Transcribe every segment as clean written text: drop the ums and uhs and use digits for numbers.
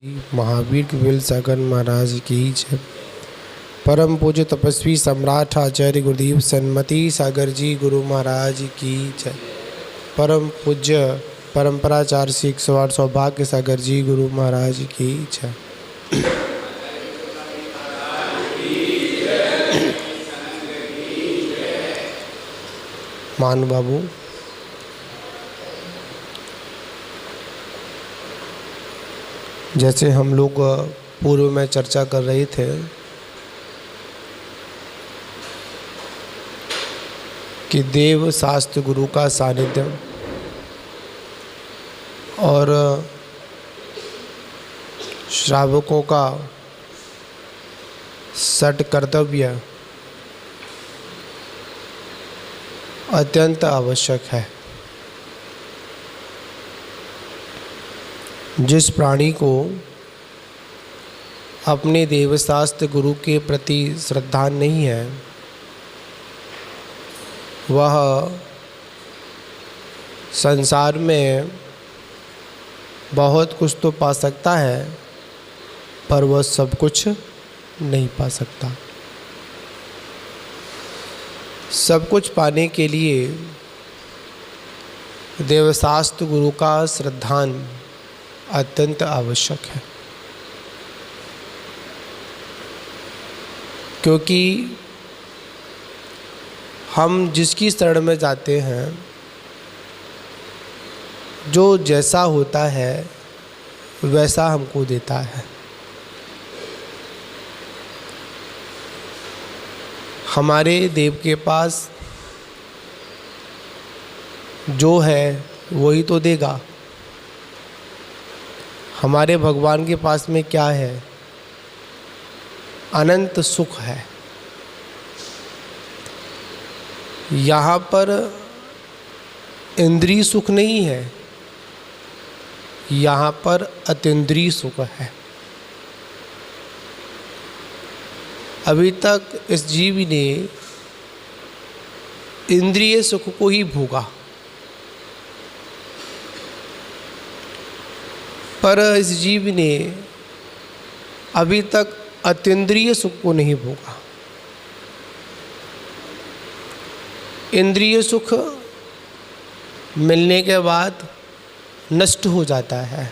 महावीर कपिल सागर महाराज की जय। परम पूज्य तपस्वी सम्राट आचार्य गुरुदेव सन्मति सागर जी गुरु महाराज की जय। परम पूज्य परंपराचार्य श्री 108 सौभाग्य सागर जी गुरु महाराज की जय। मान बाबू, जैसे हम लोग पूर्व में चर्चा कर रहे थे कि देव शास्त्र गुरु का सानिध्य और श्रावकों का सट कर्तव्य अत्यंत आवश्यक है। जिस प्राणी को अपने देवशास्त्र गुरु के प्रति श्रद्धा नहीं है, वह संसार में बहुत कुछ तो पा सकता है, पर वह सब कुछ नहीं पा सकता। सब कुछ पाने के लिए देवशास्त्र गुरु का श्रद्धान अत्यंत आवश्यक है, क्योंकि हम जिसकी शरण में जाते हैं, जो जैसा होता है वैसा हमको देता है। हमारे देव के पास जो है वही तो देगा। हमारे भगवान के पास में क्या है? अनंत सुख है। यहाँ पर इंद्रिय सुख नहीं है, यहाँ पर अतीन्द्रिय सुख है। अभी तक इस जीव ने इंद्रिय सुख को ही भोगा, पर इस जीव ने अभी तक अतीन्द्रिय सुख को नहीं भोगा। इंद्रिय सुख मिलने के बाद नष्ट हो जाता है।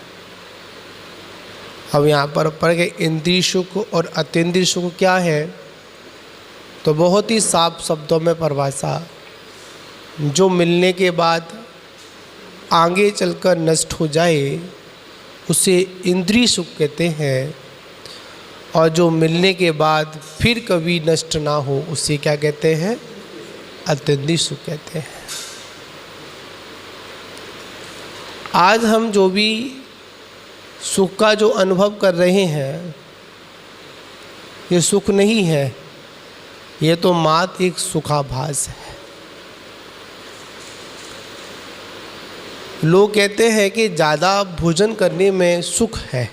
अब यहाँ पर पढ़ के इंद्रिय सुख और अतीन्द्रिय सुख क्या है, तो बहुत ही साफ शब्दों में परिभाषा, जो मिलने के बाद आगे चलकर नष्ट हो जाए उसे इंद्रिय सुख कहते हैं, और जो मिलने के बाद फिर कभी नष्ट ना हो उसे क्या कहते हैं? अतीन्द्रिय सुख कहते हैं। आज हम जो भी सुख का जो अनुभव कर रहे हैं, ये सुख नहीं है, ये तो मात्र एक सुखाभास है। लोग कहते हैं कि ज़्यादा भोजन करने में सुख है।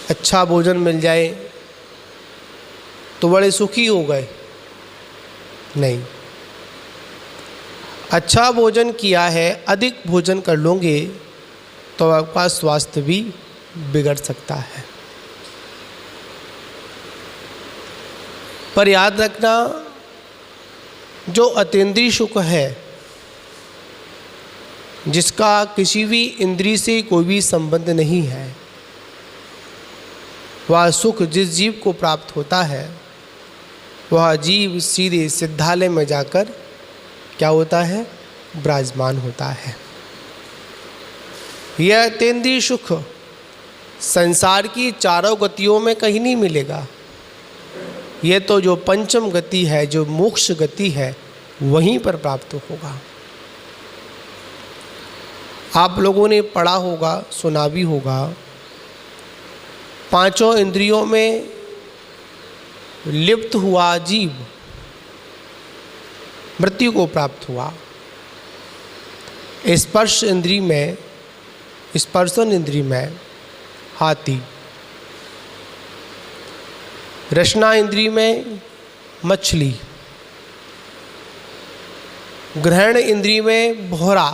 अच्छा भोजन मिल जाए तो बड़े सुखी हो गए। नहीं, अच्छा भोजन किया है, अधिक भोजन कर लोगे तो आपका स्वास्थ्य भी बिगड़ सकता है। पर याद रखना, जो अतीन्द्रिय सुख है, जिसका किसी भी इंद्रिय से कोई भी संबंध नहीं है, वह सुख जिस जीव को प्राप्त होता है, वह जीव सीधे सिद्धालय में जाकर क्या होता है? विराजमान होता है। यह अतीन्द्रिय सुख संसार की चारों गतियों में कहीं नहीं मिलेगा। यह तो जो पंचम गति है, जो मोक्ष गति है, वहीं पर प्राप्त होगा। आप लोगों ने पढ़ा होगा, सुना भी होगा, पांचों इंद्रियों में लिप्त हुआ जीव मृत्यु को प्राप्त हुआ। स्पर्श इंद्रिय में, स्पर्शन इंद्रिय में हाथी, रसना इंद्रिय में मछली, ग्रहण इंद्रिय में भौरा,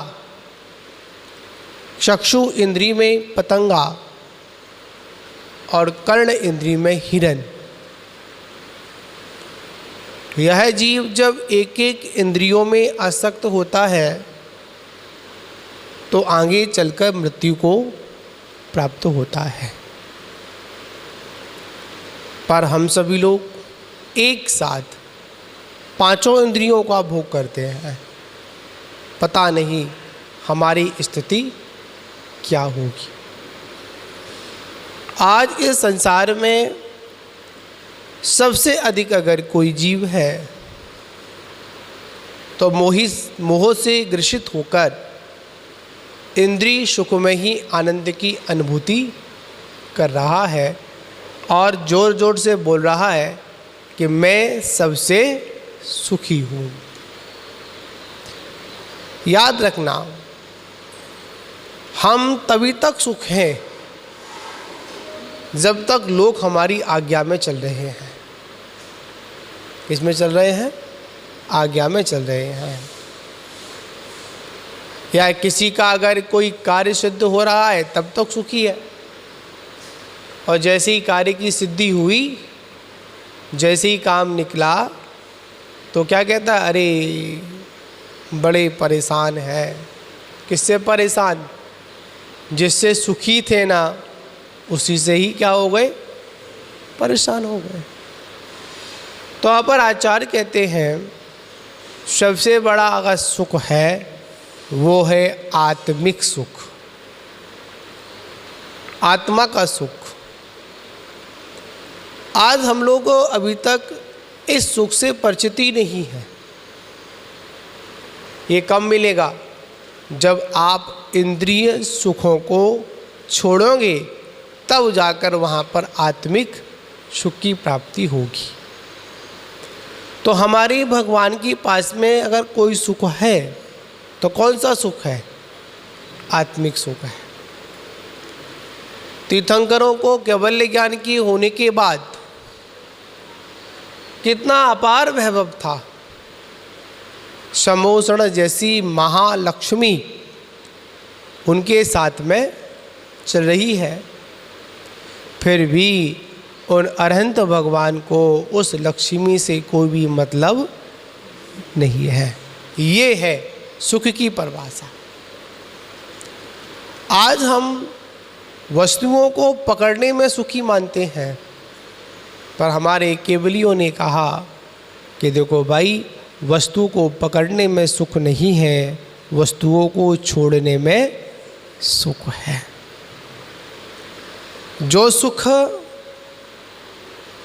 चक्षु इंद्री में पतंगा और कर्ण इंद्री में हिरन। यह जीव जब एक एक इंद्रियों में आसक्त होता है तो आगे चलकर मृत्यु को प्राप्त होता है। पर हम सभी लोग एक साथ पांचों इंद्रियों का भोग करते हैं। पता नहीं हमारी स्थिति क्या होगी। आज इस संसार में सबसे अधिक अगर कोई जीव है तो मोह से ग्रसित होकर इंद्रिय सुख में ही आनंद की अनुभूति कर रहा है और जोर जोर से बोल रहा है कि मैं सबसे सुखी हूँ। याद रखना, हम तभी तक सुख हैं जब तक लोग हमारी आज्ञा में चल रहे हैं। किसमें चल रहे हैं? आज्ञा में चल रहे हैं। या किसी का अगर कोई कार्य सिद्ध हो रहा है तब तक सुखी है, और जैसे ही कार्य की सिद्धि हुई, जैसे ही काम निकला तो क्या कहता है? अरे बड़े परेशान है। किससे परेशान? जिससे सुखी थे ना, उसी से ही क्या हो गए? परेशान हो गए। तो यहाँ पर आचार्य कहते हैं सबसे बड़ा अगर सुख है वो है आत्मिक सुख, आत्मा का सुख। आज हम लोगों को अभी तक इस सुख से परिचित ही नहीं है। ये कब मिलेगा? जब आप इंद्रिय सुखों को छोड़ोगे तब जाकर वहाँ पर आत्मिक सुख की प्राप्ति होगी। तो हमारे भगवान के पास में अगर कोई सुख है तो कौन सा सुख है? आत्मिक सुख है। तीर्थंकरों को कैवल्य ज्ञान की होने के बाद कितना अपार वैभव था। समोषण जैसी महालक्ष्मी उनके साथ में चल रही है, फिर भी उन अरहंत भगवान को उस लक्ष्मी से कोई भी मतलब नहीं है। ये है सुख की परिभाषा। आज हम वस्तुओं को पकड़ने में सुखी मानते हैं, पर हमारे केवलियों ने कहा कि देखो भाई, वस्तु को पकड़ने में सुख नहीं है, वस्तुओं को छोड़ने में सुख है। जो सुख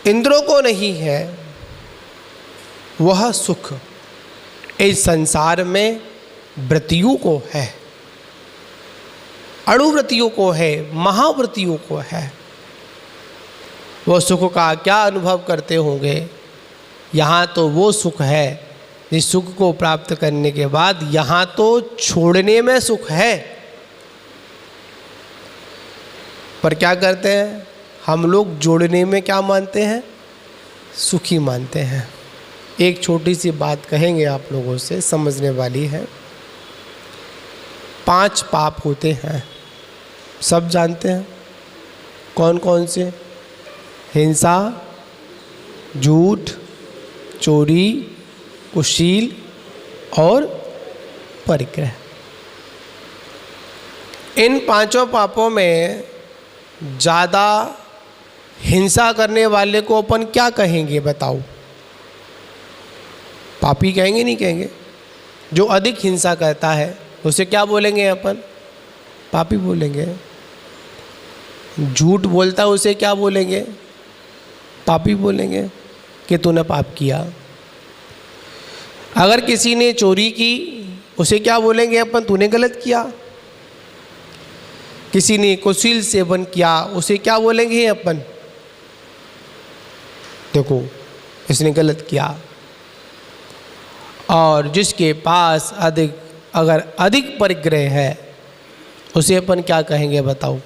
इंद्रों को नहीं है वह सुख इस संसार में वृत्तियों को है, अणुवृत्तियों को है, महावृत्तियों को है। वो सुख का क्या अनुभव करते होंगे? यहाँ तो वो सुख है जिस सुख को प्राप्त करने के बाद यहाँ तो छोड़ने में सुख है। पर क्या करते हैं हम लोग? जोड़ने में क्या मानते हैं? सुखी मानते हैं। एक छोटी सी बात कहेंगे आप लोगों से, समझने वाली है। 5 पाप होते हैं, सब जानते हैं। कौन कौन से? हिंसा, झूठ, चोरी, कुशील और परिग्रह। इन 5 पापों में ज़्यादा हिंसा करने वाले को अपन क्या कहेंगे बताओ? पापी कहेंगे? नहीं कहेंगे? जो अधिक हिंसा करता है उसे क्या बोलेंगे अपन? पापी बोलेंगे। झूठ बोलता है उसे क्या बोलेंगे? पापी बोलेंगे कि तूने पाप किया। अगर किसी ने चोरी की उसे क्या बोलेंगे अपन? तूने गलत किया। किसी ने कुशील सेवन किया उसे क्या बोलेंगे अपन? देखो इसने गलत किया। और जिसके पास अगर अधिक परिग्रह है उसे अपन क्या कहेंगे बताओ?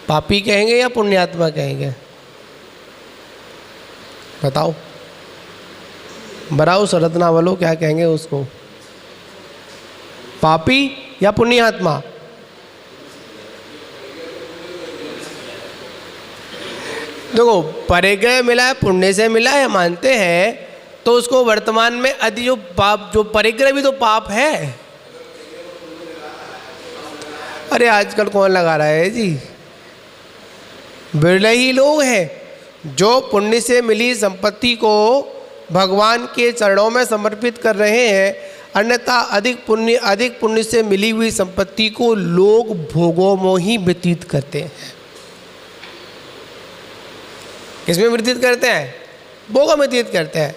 पापी कहेंगे या पुण्यात्मा कहेंगे? बताओ, बराओ सरतना वालों क्या कहेंगे उसको? पापी या पुण्यात्मा? देखो, परिग्रह मिला है, पुण्य से मिला है, मानते हैं, तो उसको वर्तमान में अधिक जो पाप, जो परिग्रह भी तो पाप है। अरे आजकल कौन लगा रहा है जी, बिरले ही लोग हैं जो पुण्य से मिली संपत्ति को भगवान के चरणों में समर्पित कर रहे हैं। अन्यथा अधिक पुण्य से मिली हुई संपत्ति को लोग भोगों में ही व्यतीत करते हैं। किसमें व्यतीत करते हैं? भोगों में व्यतीत करते हैं।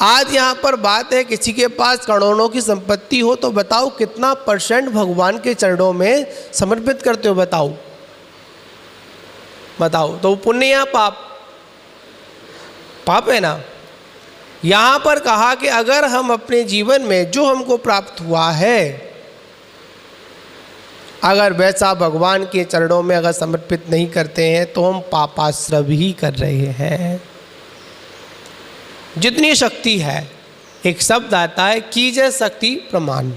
आज यहाँ पर बात है, किसी के पास करोड़ों की संपत्ति हो तो बताओ कितना % भगवान के चरणों में समर्पित करते हो? बताओ तो पुण्य या पाप? पाप है ना। यहाँ पर कहा कि अगर हम अपने जीवन में जो हमको प्राप्त हुआ है, अगर वैसा भगवान के चरणों में अगर समर्पित नहीं करते हैं तो हम पापाश्रव ही कर रहे हैं। जितनी शक्ति है, एक शब्द आता है कीजिए शक्ति प्रमाण,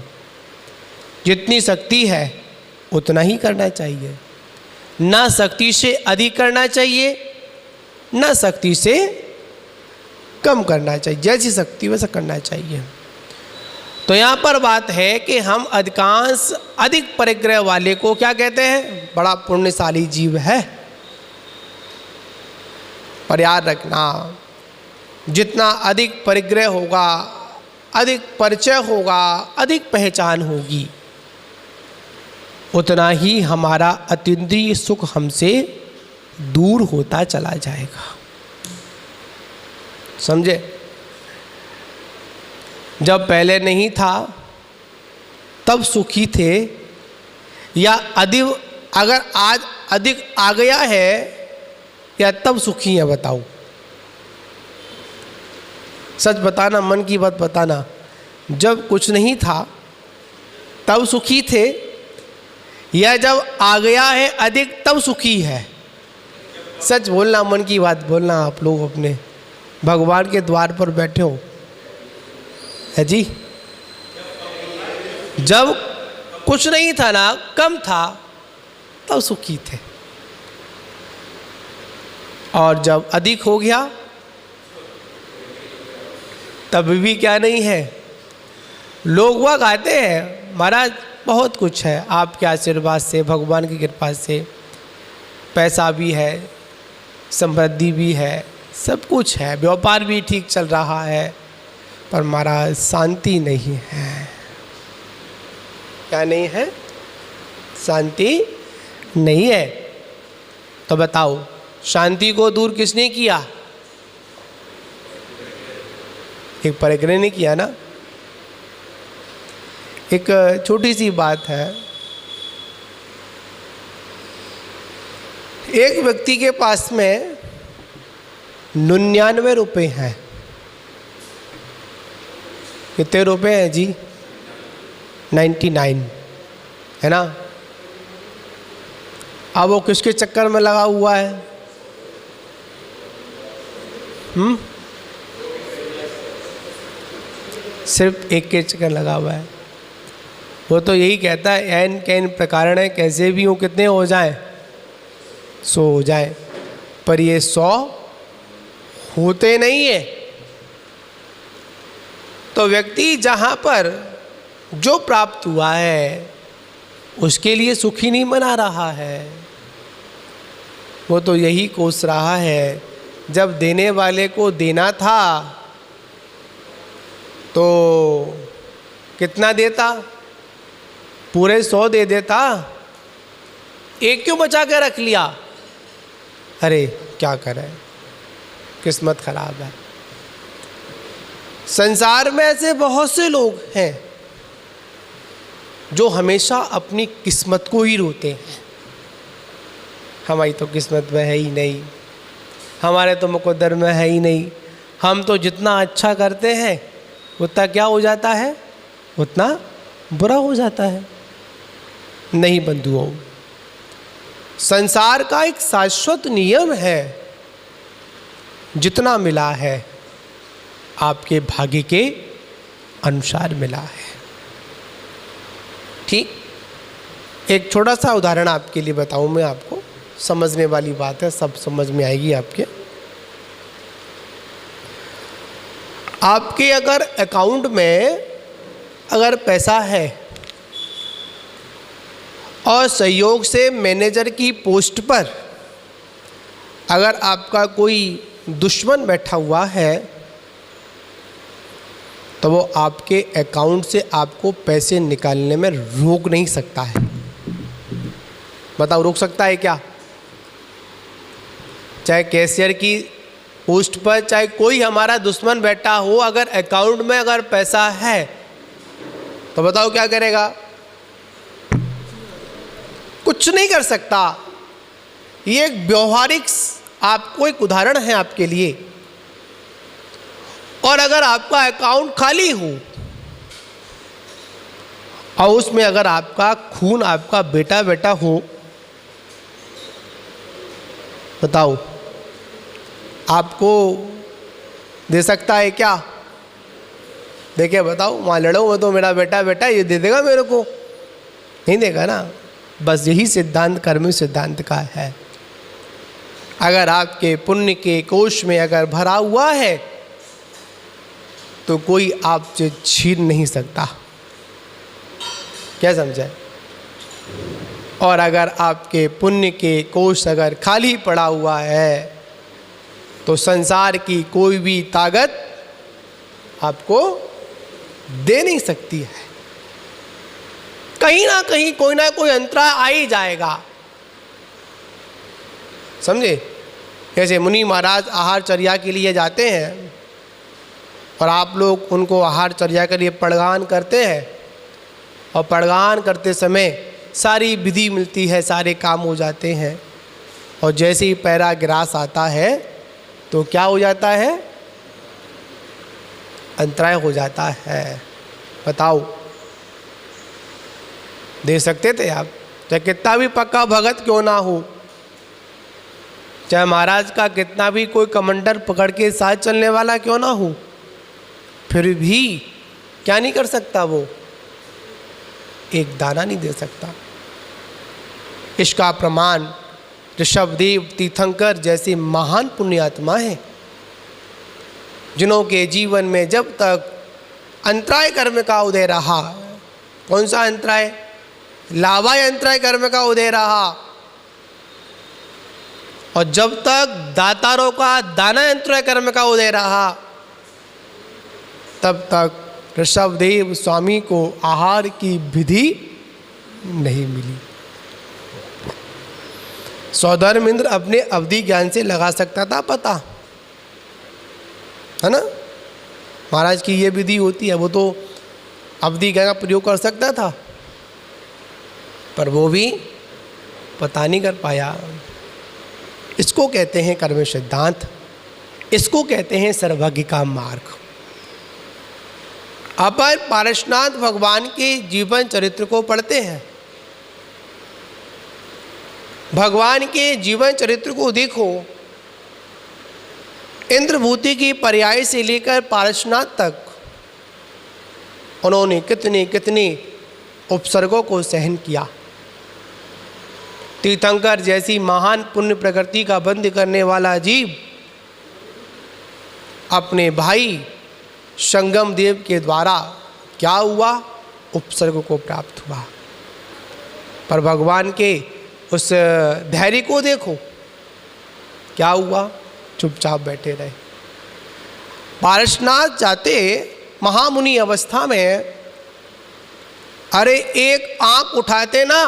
जितनी शक्ति है उतना ही करना चाहिए, ना शक्ति से अधिक करना चाहिए, ना शक्ति से कम करना चाहिए, जैसी शक्ति वैसा करना चाहिए। तो यहाँ पर बात है कि हम अधिक परिग्रह वाले को क्या कहते हैं? बड़ा पुण्यशाली जीव है। पर याद रखना, जितना अधिक परिग्रह होगा, अधिक परिचय होगा, अधिक पहचान होगी, उतना ही हमारा अतीन्द्रिय सुख हमसे दूर होता चला जाएगा। समझे? जब पहले नहीं था तब सुखी थे, या अगर आज अधिक आ गया है, या तब सुखी है? बताओ, सच बताना, मन की बात बताना। जब कुछ नहीं था तब सुखी थे, या जब आ गया है अधिक तब सुखी है? सच बोलना, मन की बात बोलना। आप लोग अपने भगवान के द्वार पर बैठे हो है जी, जब कुछ नहीं था ना, कम था, तब सुखी थे, और जब अधिक हो गया तब भी क्या नहीं है। लोग वह कहते हैं महाराज बहुत कुछ है, आपके आशीर्वाद से, भगवान की कृपा से, पैसा भी है, समृद्धि भी है, सब कुछ है, व्यापार भी ठीक चल रहा है, पर महाराज शांति नहीं है। क्या नहीं है? शांति नहीं है। तो बताओ, शांति को दूर किसने किया? एक परिग्रह ने किया ना। एक छोटी सी बात है, एक व्यक्ति के पास में 99 रुपये हैं। कितने रुपए हैं जी? 99 है ना। अब वो किसके चक्कर में लगा हुआ है? सिर्फ एक के चक्कर लगा हुआ है। वो तो यही कहता है एन कैन प्रकारण है, कैसे भी हो, कितने हो जाए 100 हो जाए, पर ये 100 होते नहीं है। तो व्यक्ति जहाँ पर जो प्राप्त हुआ है उसके लिए सुखी नहीं मना रहा है, वो तो यही कोस रहा है, जब देने वाले को देना था तो कितना देता? पूरे 100 दे देता, एक क्यों बचा के रख लिया? अरे क्या करें, किस्मत खराब है। संसार में ऐसे बहुत से लोग हैं जो हमेशा अपनी किस्मत को ही रोते हैं। हमारी तो किस्मत में है ही नहीं, हमारे तो मुकद्दर में है ही नहीं, हम तो जितना अच्छा करते हैं उतना क्या हो जाता है? उतना बुरा हो जाता है। नहीं बंधुओं, संसार का एक शाश्वत नियम है, जितना मिला है आपके भाग्य के अनुसार मिला है। ठीक, एक छोटा सा उदाहरण आपके लिए बताऊं मैं आपको। समझने वाली बात है, सब समझ में आएगी आपके। आपके अगर अकाउंट में अगर पैसा है और संयोग से मैनेजर की पोस्ट पर अगर आपका कोई दुश्मन बैठा हुआ है, तो वो आपके अकाउंट से आपको पैसे निकालने में रोक नहीं सकता है। बताओ, रोक सकता है क्या? चाहे कैशियर की पोस्ट पर चाहे कोई हमारा दुश्मन बैठा हो, अगर अकाउंट में अगर पैसा है तो बताओ क्या करेगा? कुछ नहीं कर सकता। ये एक व्यवहारिक आपको एक उदाहरण है आपके लिए। और अगर आपका अकाउंट खाली हो और उसमें अगर आपका खून आपका बेटा बेटा हो, बताओ आपको दे सकता है क्या? देखिए बताओ, वहाँ लड़ो वो तो मेरा बेटा बेटा ये दे देगा मेरे को? नहीं देगा ना। बस यही सिद्धांत कर्म सिद्धांत का है। अगर आपके पुण्य के कोष में अगर भरा हुआ है तो कोई आपसे छीन नहीं सकता। क्या समझे? और अगर आपके पुण्य के कोष अगर खाली पड़ा हुआ है तो संसार की कोई भी ताकत आपको दे नहीं सकती है। कहीं ना कहीं कोई ना कोई अंतराय आ ही जाएगा। समझे? जैसे मुनि महाराज आहारचर्या के लिए जाते हैं और आप लोग उनको आहारचर्या के लिए पड़गान करते हैं, और पड़गान करते समय सारी विधि मिलती है, सारे काम हो जाते हैं, और जैसे ही पैरा ग्रास आता है तो क्या हो जाता है? अंतराय हो जाता है। बताओ, दे सकते थे आप? चाहे कितना भी पक्का भगत क्यों ना हो, चाहे महाराज का कितना भी कोई कमांडर पकड़ के साथ चलने वाला क्यों ना हो, फिर भी क्या नहीं कर सकता? वो एक दाना नहीं दे सकता। इसका प्रमाण ऋषभदेव तीर्थंकर जैसे महान पुण्यात्मा हैं, जिन्हों के जीवन में जब तक अंतराय कर्म का उदय रहा, कौन सा अंतराय? लावाय अंतराय कर्म का उदय रहा, और जब तक दातारों का दाना अंतराय कर्म का उदय रहा, तब तक ऋषभदेव स्वामी को आहार की विधि नहीं मिली। सौधर्म इंद्र अपने अवधि ज्ञान से लगा सकता था पता, है ना? महाराज की ये विधि होती है, वो तो अवधि ज्ञान का प्रयोग कर सकता था, पर वो भी पता नहीं कर पाया। इसको कहते हैं कर्म सिद्धांत, इसको कहते हैं सर्वज्ञ का मार्ग। अपन पारसनाथ भगवान के जीवन चरित्र को पढ़ते हैं। भगवान के जीवन चरित्र को देखो, इंद्रभूति की पर्याय से लेकर पारसनाथ तक उन्होंने कितने कितने उपसर्गों को सहन किया। तीर्थंकर जैसी महान पुण्य प्रकृति का बंध करने वाला जीव अपने भाई संगम देव के द्वारा क्या हुआ? उपसर्ग को प्राप्त हुआ। पर भगवान के उस धैर्य को देखो, क्या हुआ? चुपचाप बैठे रहे। पारसनाथ जाते महामुनि अवस्था में, अरे एक आंख उठाते ना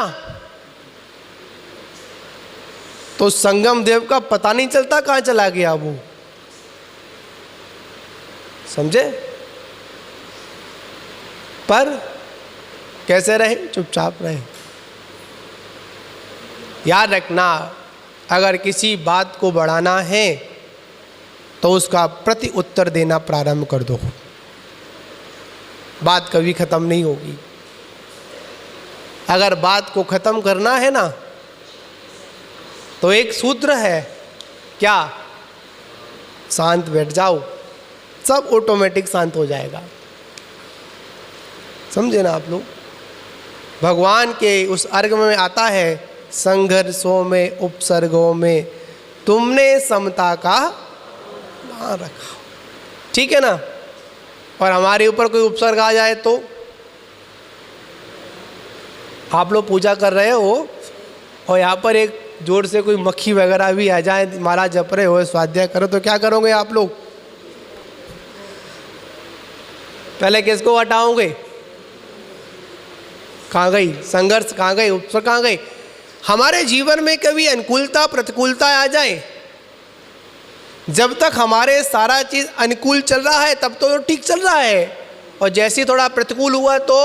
तो संगम देव का पता नहीं चलता कहाँ चला गया वो। समझे? पर कैसे रहे? चुपचाप रहे। याद रखना, अगर किसी बात को बढ़ाना है तो उसका प्रति उत्तर देना प्रारंभ कर दो, बात कभी खत्म नहीं होगी। अगर बात को खत्म करना है ना, तो एक सूत्र है, क्या? शांत बैठ जाओ, सब ऑटोमेटिक शांत हो जाएगा। समझे ना आप लोग? भगवान के उस अर्घ में आता है संघर्षों में उपसर्गों में तुमने समता का ध्यान रखा। ठीक है ना। और हमारे ऊपर कोई उपसर्ग आ जाए तो आप लोग पूजा कर रहे हो और यहाँ पर एक जोर से कोई मक्खी वगैरह भी आ जाए, महाराज जप रहे हो, स्वाध्याय करो, तो क्या करोगे आप लोग? पहले किसको हटाओगे? कहाँ गई संघर्ष, कहाँ गई उपसर्ग, कहाँ गई? हमारे जीवन में कभी अनुकूलता प्रतिकूलता आ जाए, जब तक हमारे सारा चीज़ अनुकूल चल रहा है तब तो ठीक चल रहा है, और जैसे थोड़ा प्रतिकूल हुआ तो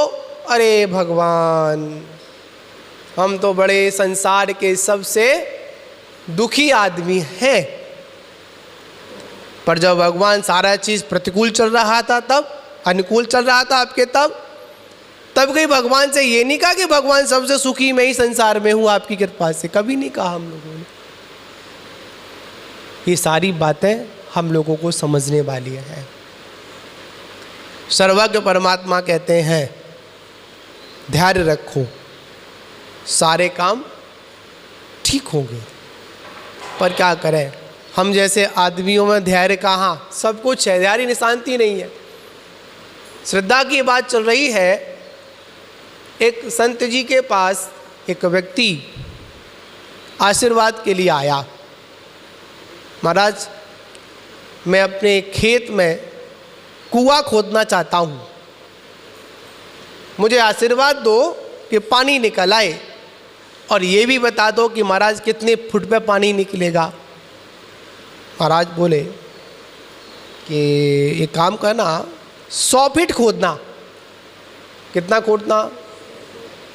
अरे भगवान हम तो बड़े संसार के सबसे दुखी आदमी हैं। पर जब भगवान सारा चीज़ प्रतिकूल चल रहा था तब, अनुकूल चल रहा था आपके तब कहीं भगवान से ये नहीं कहा कि भगवान सबसे सुखी मैं ही संसार में हूँ आपकी कृपा से, कभी नहीं कहा हम लोगों ने। ये सारी बातें हम लोगों को समझने वाली हैं। सर्वज्ञ परमात्मा कहते हैं धैर्य रखो, सारे काम ठीक होंगे। पर क्या करें, हम जैसे आदमियों में धैर्य कहाँ, सब कुछ है, धैर्य में शांति नहीं है। श्रद्धा की बात चल रही है। एक संत जी के पास एक व्यक्ति आशीर्वाद के लिए आया, महाराज मैं अपने खेत में कुआं खोदना चाहता हूँ, मुझे आशीर्वाद दो कि पानी निकल आए, और ये भी बता दो कि महाराज कितने फुट पे पानी निकलेगा। महाराज बोले कि ये काम करना 100 फीट खोदना। कितना खोदना?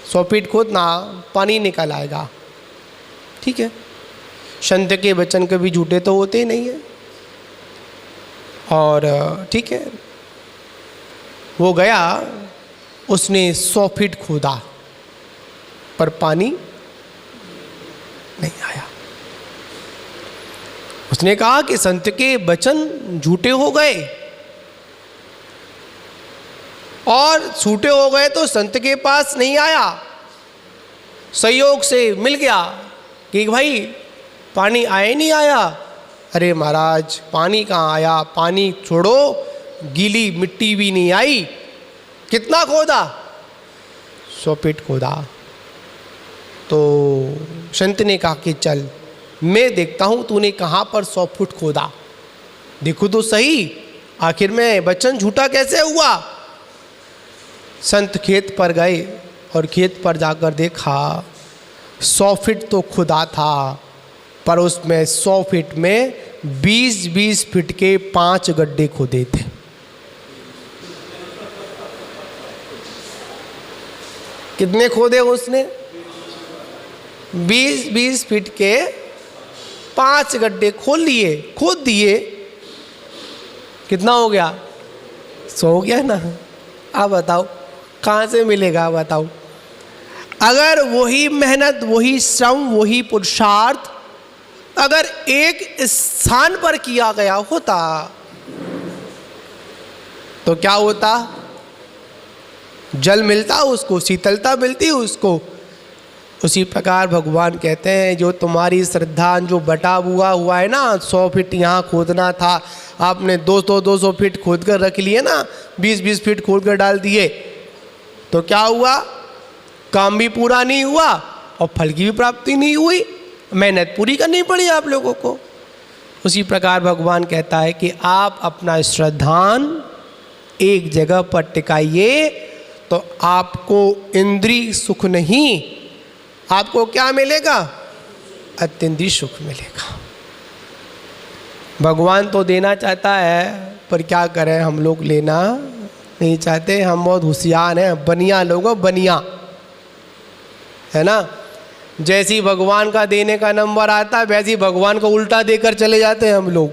100 फीट खोदना, पानी निकल आएगा। ठीक है, संत के वचन कभी झूठे तो होते ही नहीं है। और ठीक है, वो गया, उसने 100 फीट खोदा पर पानी नहीं आया। उसने कहा कि संत के वचन झूठे हो गए, और झूठे हो गए तो संत के पास नहीं आया, संयोग से मिल गया कि भाई पानी आया नहीं आया। अरे महाराज पानी कहाँ आया, पानी छोड़ो, गीली मिट्टी भी नहीं आई। कितना खोदा? 100 फीट खोदा। तो संत ने कहा कि चल मैं देखता हूँ तूने कहाँ पर 100 फुट खोदा, देखो तो सही, आखिर में वचन झूठा कैसे हुआ। संत खेत पर गए और खेत पर जाकर देखा 100 फीट तो खुदा था, पर उसमें 100 फीट में 20-20 फीट के 5 गड्ढे खोदे थे। कितने खोदे उसने? 20-20 फीट के 5 गड्ढे खोद दिए। कितना हो गया? 100 हो गया ना। अब बताओ कहाँ से मिलेगा? बताओ, अगर वही मेहनत, वही श्रम, वही पुरुषार्थ अगर एक स्थान पर किया गया होता तो क्या होता? जल मिलता उसको, शीतलता मिलती उसको। उसी प्रकार भगवान कहते हैं जो तुम्हारी श्रद्धा जो बटा हुआ है ना, 100 फीट यहाँ खोदना था, आपने 200 फीट खोद कर रख लिए ना, 20-20 फीट खोद कर डाल दिए, तो क्या हुआ? काम भी पूरा नहीं हुआ और फल की भी प्राप्ति नहीं हुई, मेहनत पूरी करनी पड़ी आप लोगों को। उसी प्रकार भगवान कहता है कि आप अपना श्रद्धान एक जगह पर टिकाइए तो आपको इंद्रिय सुख नहीं, आपको क्या मिलेगा? अत्यंतिक सुख मिलेगा। भगवान तो देना चाहता है, पर क्या करें हम लोग लेना नहीं चाहते। हम बहुत होशियार हैं, बनिया लोग, बनिया है ना। जैसी भगवान का देने का नंबर आता है वैसे ही भगवान को उल्टा देकर चले जाते हैं हम लोग।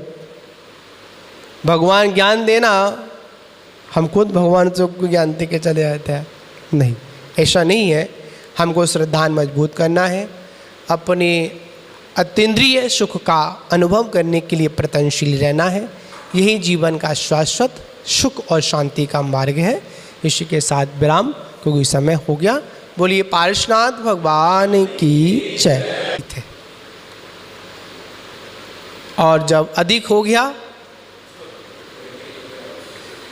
भगवान ज्ञान देना, हम खुद भगवान से ज्ञान दे के चले जाते हैं। नहीं, ऐसा नहीं है। हमको श्रद्धा मजबूत करना है, अपने अतीन्द्रिय सुख का अनुभव करने के लिए प्रयत्नशील रहना है। यही जीवन का शाश्वत सुख और शांति का मार्ग है। इसी के साथ विराम, क्योंकि समय हो गया। बोलिए पार्श्वनाथ भगवान की जय। और जब अधिक हो गया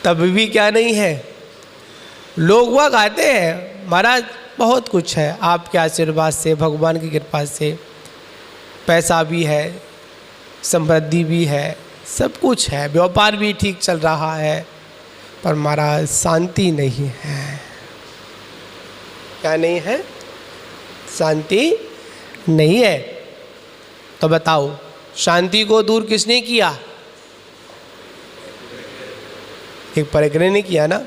तब भी क्या नहीं है, लोग वह आते हैं महाराज बहुत कुछ है आपके आशीर्वाद से, भगवान की कृपा से, पैसा भी है, समृद्धि भी है, सब कुछ है, व्यापार भी ठीक चल रहा है, पर महाराज शांति नहीं है। क्या नहीं है? शांति नहीं है। तो बताओ शांति को दूर किसने किया? एक परिग्रह ने किया ना।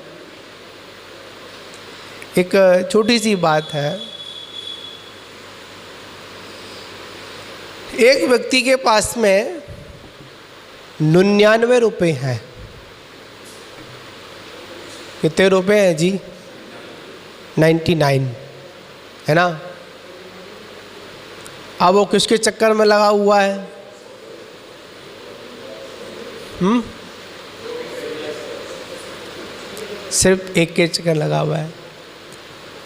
एक छोटी सी बात है, एक व्यक्ति के पास में 99 रुपये हैं। कितने रुपए हैं जी? 99 है ना। अब वो किसके चक्कर में लगा हुआ है? सिर्फ एक के चक्कर लगा हुआ है।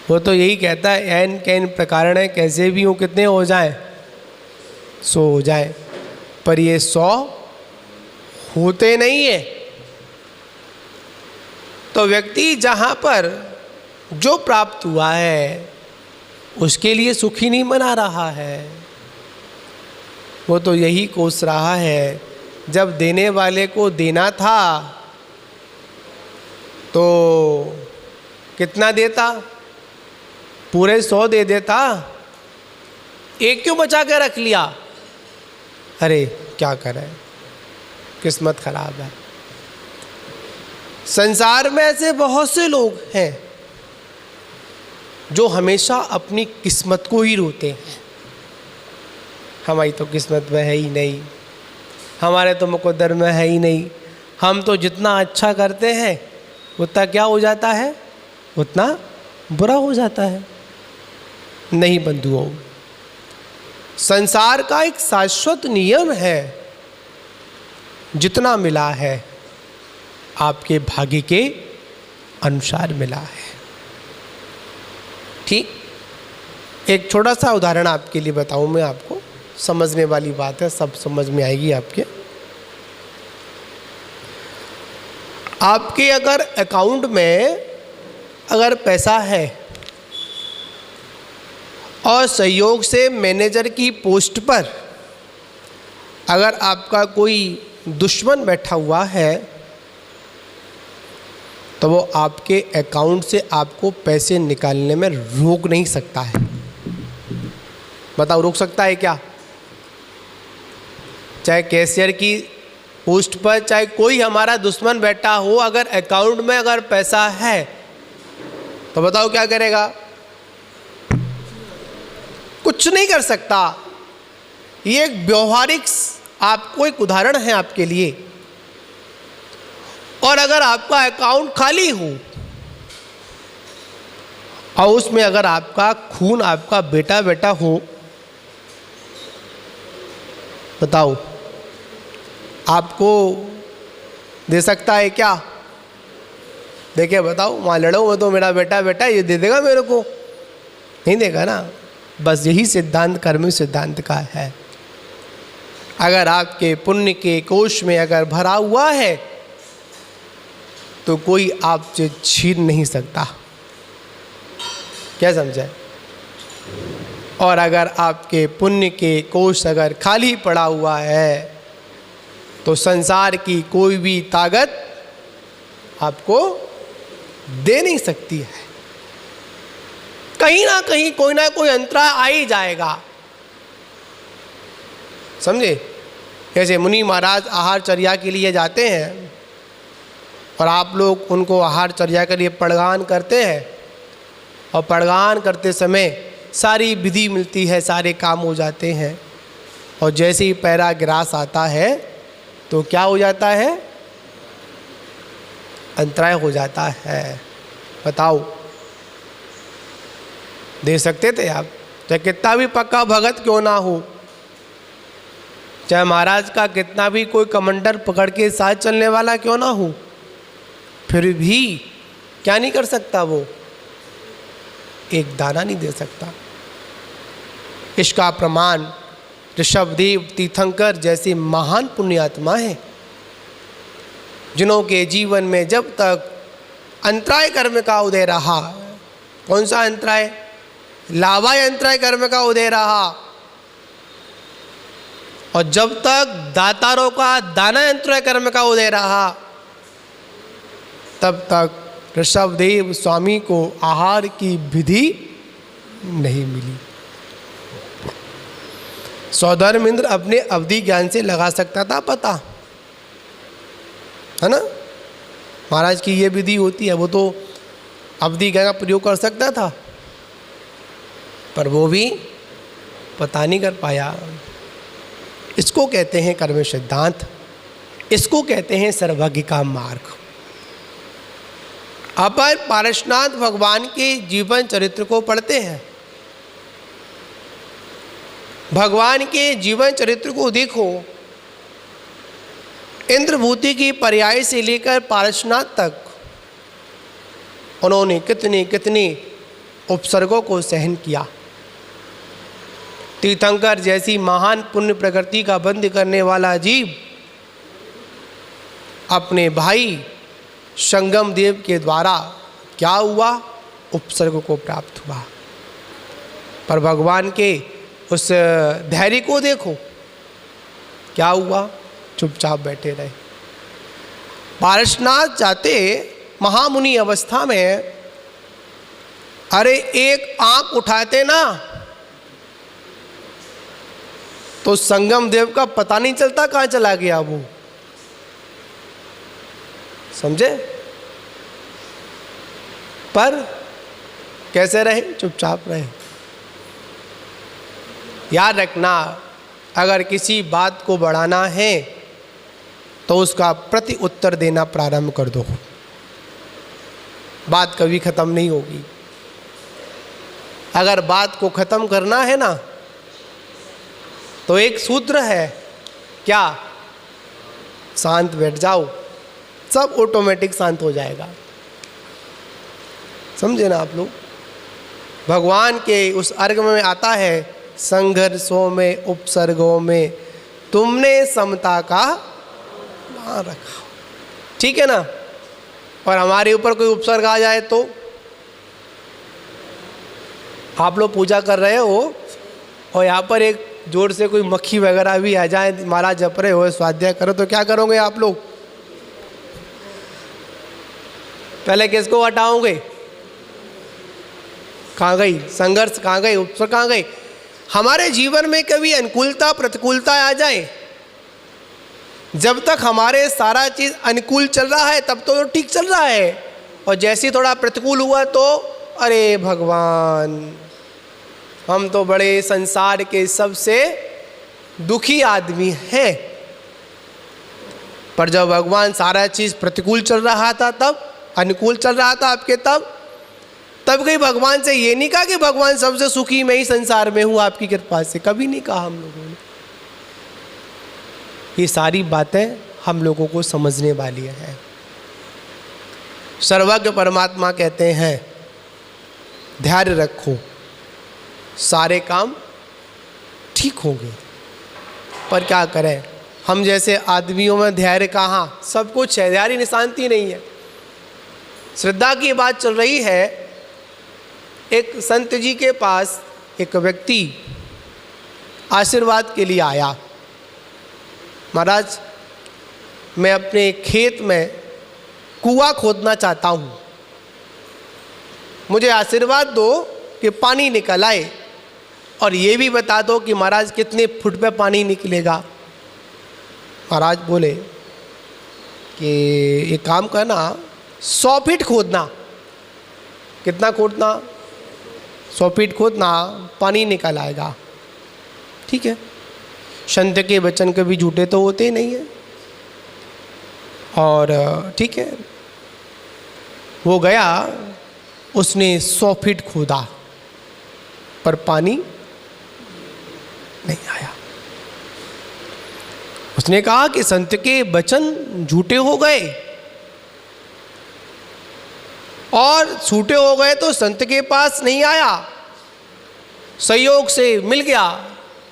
वो तो यही कहता है एन कैन प्रकार है, कैसे भी हो कितने हो जाए 100 हो जाए, पर ये 100 होते नहीं है। तो व्यक्ति जहाँ पर जो प्राप्त हुआ है उसके लिए सुखी नहीं मना रहा है, वो तो यही कोस रहा है जब देने वाले को देना था तो कितना देता? पूरे 100 दे देता, एक क्यों बचा के रख लिया? अरे क्या करें, किस्मत खराब है। संसार में ऐसे बहुत से लोग हैं जो हमेशा अपनी किस्मत को ही रोते हैं। हमारी तो किस्मत में है ही नहीं, हमारे तो मुकद्दर में है ही नहीं, हम तो जितना अच्छा करते हैं उतना क्या हो जाता है? उतना बुरा हो जाता है। नहीं बंधुओं, संसार का एक शाश्वत नियम है, जितना मिला है आपके भाग्य के अनुसार मिला है। ठीक, एक छोटा सा उदाहरण आपके लिए बताऊं मैं आपको, समझने वाली बात है, सब समझ में आएगी आपके। आपके अगर अकाउंट में अगर पैसा है और संयोग से मैनेजर की पोस्ट पर अगर आपका कोई दुश्मन बैठा हुआ है तो वो आपके अकाउंट से आपको पैसे निकालने में रोक नहीं सकता है। बताओ रोक सकता है क्या? चाहे कैशियर की पोस्ट पर चाहे कोई हमारा दुश्मन बैठा हो, अगर अकाउंट में अगर पैसा है तो बताओ क्या करेगा? कुछ नहीं कर सकता। ये एक व्यवहारिक आपको एक उदाहरण है आपके लिए। और अगर आपका अकाउंट खाली हो और उसमें अगर आपका खून आपका बेटा बेटा हो, बताओ आपको दे सकता है क्या? देखिए बताओ, वहाँ लड़ो वो तो मेरा बेटा बेटा ये दे देगा मेरे को? नहीं देगा ना। बस यही सिद्धांत कर्मी सिद्धांत का है। अगर आपके पुण्य के कोष में अगर भरा हुआ है तो कोई आपसे छीन नहीं सकता। क्या समझे? और अगर आपके पुण्य के कोष अगर खाली पड़ा हुआ है तो संसार की कोई भी ताकत आपको दे नहीं सकती है। कहीं ना कहीं कोई ना कोई अंतराय आ ही जाएगा। समझे? जैसे मुनि महाराज आहारचर्या के लिए जाते हैं और आप लोग उनको आहारचर्या के लिए पड़गान करते हैं, और पड़गान करते समय सारी विधि मिलती है, सारे काम हो जाते हैं, और जैसे ही पैराग्रास आता है तो क्या हो जाता है? अंतराय हो जाता है। बताओ दे सकते थे आप? चाहे कितना भी पक्का भगत क्यों ना हो, चाहे महाराज का कितना भी कोई कमांडर पकड़ के साथ चलने वाला क्यों ना हो, फिर भी क्या नहीं कर सकता वो? एक दाना नहीं दे सकता। इसका प्रमाण ऋषभदेव तीर्थंकर जैसे महान पुण्यात्मा हैं, जिन्हों के जीवन में जब तक अंतराय कर्म का उदय रहा, कौन सा अंतराय? लाभाय अंतराय कर्म का उदय रहा, और जब तक दातारों का दाना अंतराय कर्म का उदय रहा, तब तक ऋषभदेव स्वामी को आहार की विधि नहीं मिली। सौधर्मेंद्र अपने अवधि ज्ञान से लगा सकता था पता, है ना? महाराज की ये विधि होती है, वो तो अवधि ज्ञान का प्रयोग कर सकता था, पर वो भी पता नहीं कर पाया। इसको कहते हैं कर्म सिद्धांत, इसको कहते हैं सर्वज्ञ का मार्ग। अपन पारसनाथ भगवान के जीवन चरित्र को पढ़ते हैं, भगवान के जीवन चरित्र को देखो। इंद्रभूति की पर्याय से लेकर पारसनाथ तक उन्होंने कितने कितने उपसर्गों को सहन किया। तीर्थंकर जैसी महान पुण्य प्रकृति का बंध करने वाला जीव अपने भाई संगम देव के द्वारा क्या हुआ? उपसर्ग को प्राप्त हुआ। पर भगवान के उस धैर्य को देखो, क्या हुआ? चुपचाप बैठे रहे। पारसनाथ जाते महामुनि अवस्था में, अरे एक आंख उठाते ना तो संगम देव का पता नहीं चलता कहाँ चला गया वो, समझे? पर कैसे रहे? चुपचाप रहे। याद रखना, अगर किसी बात को बढ़ाना है तो उसका प्रति उत्तर देना प्रारंभ कर दो, बात कभी खत्म नहीं होगी। अगर बात को खत्म करना है ना, तो एक सूत्र है, क्या? शांत बैठ जाओ, सब ऑटोमेटिक शांत हो जाएगा। समझे ना आप लोग? भगवान के उस अर्घ में आता है, संघर्षों में उपसर्गों में तुमने समता का ध्यान रखा। ठीक है ना? और हमारे ऊपर कोई उपसर्ग आ जाए तो आप लोग पूजा कर रहे हो और यहाँ पर एक जोर से कोई मक्खी वगैरह भी आ जाए, महाराज जप रहे हो, स्वाध्याय करो, तो क्या करोगे आप लोग? पहले किसको हटाओगे? कहाँ गई संघर्ष? कहाँ गई उपसर्ग? कहाँ गई? हमारे जीवन में कभी अनुकूलता प्रतिकूलता आ जाए, जब तक हमारे सारा चीज़ अनुकूल चल रहा है तब तो ठीक चल रहा है, और जैसे ही थोड़ा प्रतिकूल हुआ तो अरे भगवान, हम तो बड़े संसार के सबसे दुखी आदमी हैं। पर जब भगवान सारा चीज़ प्रतिकूल चल रहा था, तब अनुकूल चल रहा था आपके, तब कहीं भगवान से ये नहीं कहा कि भगवान सबसे सुखी मैं ही संसार में हूँ आपकी कृपा से, कभी नहीं कहा हम लोगों ने। ये सारी बातें हम लोगों को समझने वाली है। सर्वज्ञ परमात्मा कहते हैं धैर्य रखो, सारे काम ठीक होंगे। पर क्या करें, हम जैसे आदमियों में धैर्य कहाँ? सब कुछ है, धैर्य में शांति नहीं है। श्रद्धा की बात चल रही है, एक संत जी के पास एक व्यक्ति आशीर्वाद के लिए आया, महाराज मैं अपने खेत में कुआं खोदना चाहता हूँ, मुझे आशीर्वाद दो कि पानी निकल आए, और ये भी बता दो कि महाराज कितने फुट पे पानी निकलेगा। महाराज बोले कि एक काम करना, 100 फीट खोदना। कितना खोदना? 100 फीट खोदना, पानी निकल आएगा। ठीक है, संत के वचन कभी झूठे तो होते नहीं है। और ठीक है, वो गया, उसने 100 फीट खोदा, पर पानी नहीं आया। उसने कहा कि संत के वचन झूठे हो गए, और छूटे हो गए तो संत के पास नहीं आया, सहयोग से मिल गया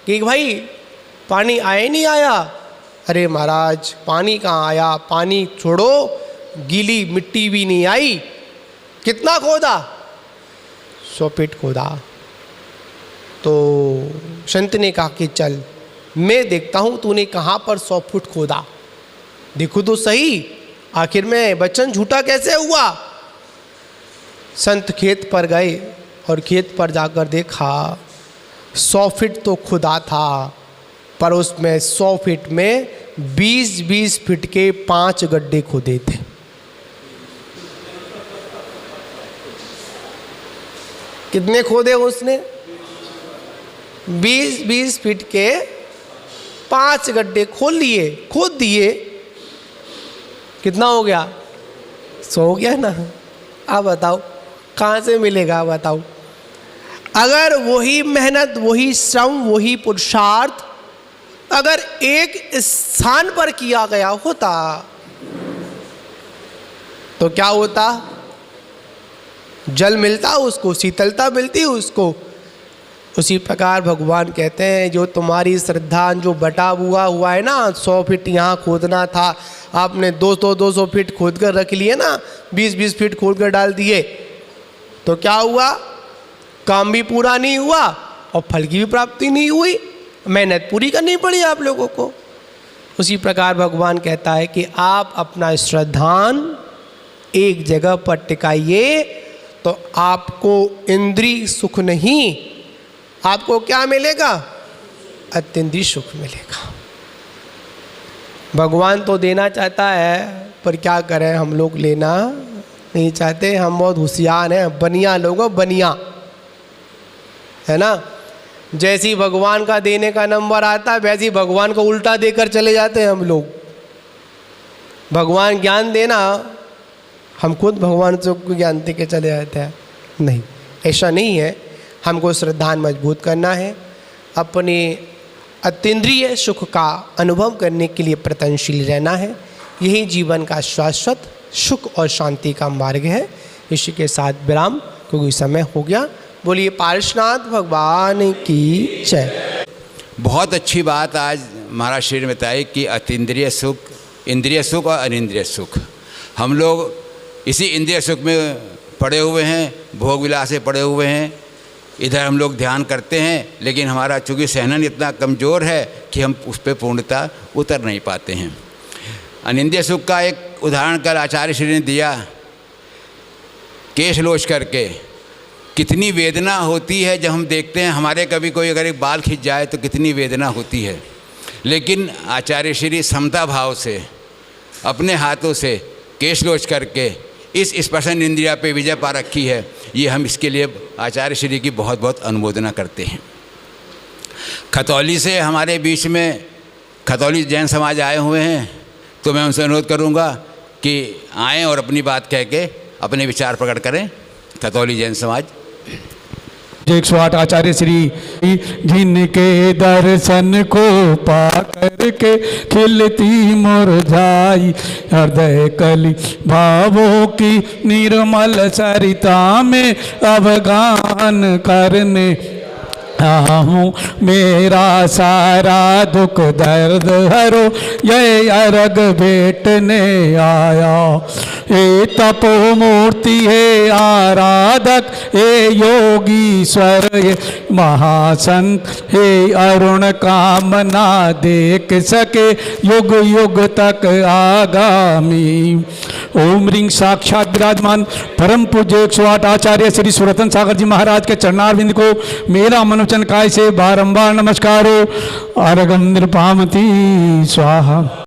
कि भाई पानी आया नहीं आया। अरे महाराज पानी कहाँ आया, पानी छोड़ो, गीली मिट्टी भी नहीं आई। कितना खोदा? 100 फीट खोदा। तो संत ने कहा कि चल मैं देखता हूँ तूने कहाँ पर 100 फुट खोदा, देखो तो सही आखिर में वचन झूठा कैसे हुआ। संत खेत पर गए और खेत पर जाकर देखा 100 फीट तो खुदा था, पर उसमें 100 फीट में 20-20 फीट के 5 गड्ढे खोदे थे। कितने खोदे उसने? 20-20 फीट के 5 गड्ढे खोद दिए। कितना हो गया? 100 हो गया ना। अब बताओ कहाँ से मिलेगा? बताओ, अगर वही मेहनत, वही श्रम, वही पुरुषार्थ अगर एक स्थान पर किया गया होता तो क्या होता? जल मिलता उसको, शीतलता मिलती उसको। उसी प्रकार भगवान कहते हैं जो तुम्हारी श्रद्धा जो बटा हुआ है ना, 100 फीट यहाँ खोदना था, आपने 200 फीट खोद कर रख लिए ना, 20-20 फीट खोद कर डाल दिए, तो क्या हुआ? काम भी पूरा नहीं हुआ और फल की भी प्राप्ति नहीं हुई। मेहनत पूरी करनी पड़ी आप लोगों को। उसी प्रकार भगवान कहता है कि आप अपना श्रद्धान एक जगह पर टिकाइए तो आपको इंद्रिय सुख नहीं, आपको क्या मिलेगा? अत्यंतिक सुख मिलेगा। भगवान तो देना चाहता है, पर क्या करें हम लोग लेना नहीं चाहते। हम बहुत होशियार हैं, बनिया लोग, बनिया है ना। जैसी भगवान का देने का नंबर आता है वैसे ही भगवान को उल्टा देकर चले जाते हैं हम लोग। भगवान ज्ञान देना, हम खुद भगवान से ज्ञान दे के चले जाते हैं। नहीं, ऐसा नहीं है। हमको श्रद्धा मजबूत करना है, अपने अतीन्द्रिय सुख का अनुभव करने के लिए प्रयत्नशील रहना है। यही जीवन का शाश्वत सुख और शांति का मार्ग है। इसी के साथ विराम, क्योंकि समय हो गया। बोलिए पार्श्वनाथ भगवान की जय। बहुत अच्छी बात आज महाराज श्री ने बताई कि अतीन्द्रिय सुख, इंद्रिय सुख और अनिंद्रिय सुख। हम लोग इसी इंद्रिय सुख में पड़े हुए हैं, भोग विलास से पड़े हुए हैं। इधर हम लोग ध्यान करते हैं, लेकिन हमारा चूँकि सहनन इतना कमज़ोर है कि हम उस पर पूर्णतः उतर नहीं पाते हैं। अनिंद्रिय सुख का एक उदाहरण कल आचार्य श्री ने दिया, केश लोच करके। कितनी वेदना होती है जब हम देखते हैं हमारे कभी कोई अगर एक बाल खिंच जाए तो कितनी वेदना होती है। लेकिन आचार्य श्री समता भाव से अपने हाथों से केश लोच करके इस स्पर्शन इंद्रिया पे विजय पा रखी है। ये हम इसके लिए आचार्य श्री की बहुत बहुत अनुमोदना करते हैं। खतौली से हमारे बीच में खतौली जैन समाज आए हुए हैं, तो मैं उनसे अनुरोध करूँगा कि आएँ और अपनी बात कह के अपने विचार प्रकट करें। खतौली जैन समाज 108 आचार्य श्री जिनके दर्शन को पा करके खिलती मुरझाई हृदय कली भावों की निर्मल सरिता में अवगान करने हूँ। मेरा सारा दुख दर्द हरो ये अर्घ भेटने आया। हे तपो मूर्ति, हे आराधक, हे योगीश्वर, हे महासंत, हे अरुण कामना देख सके युग युग तक आगामी। ओम रिंग साक्षात विराजमान परम पूज्य 108 आचार्य श्री सुरतन सागर जी महाराज के चरणारविंद को मेरा मनोचन काय से बारंबार नमस्कार हो। अर्घम नृपामति स्वाहा।